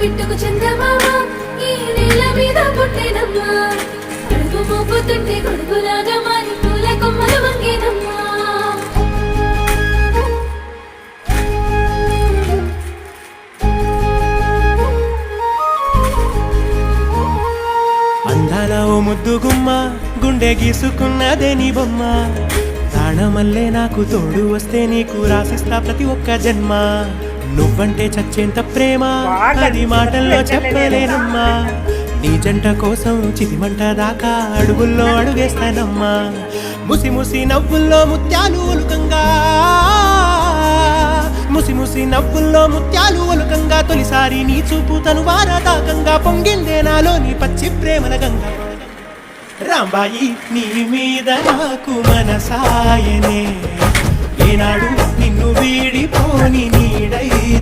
పిట్టుకు చందమామ ఈ నేల మీద పుట్టేనమ్మా అడుగు మోపుతుంటే గొడుగులాగా మారి పూల కొమ్మలు వంగేనమ్మా అందాల ఓ ముద్దు గుమ్మ గుండె గీసుకున్నదే నీ బొమ్మ ప్రాణమల్లే నాకు తోడు వస్తే నీకు రాసిస్తా ప్రతి ఒక్క జన్మ నువ్వంటే చచ్చేంత ప్రేమ అది మాటల్లో చెప్పలేనమ్మా నీ జంట కోసం చితిమంట దాకా అడుగుల్లో అడుగేస్తానమ్మా ముసి ముసి నవ్వుల్లో ముత్యాలు ఒలుకంగా ముసి ముసి నవ్వుల్లో ముత్యాలు ఒలుకంగా తొలిసారి నీ చూపు తను వారదాకంగా పొంగిందే నాలో నీ పచ్చి ప్రేమల గంగా రాంబాయి నీ మీద నాకు మనసాయనే ఏనాడు నిన్ను వీడిపోని నీడై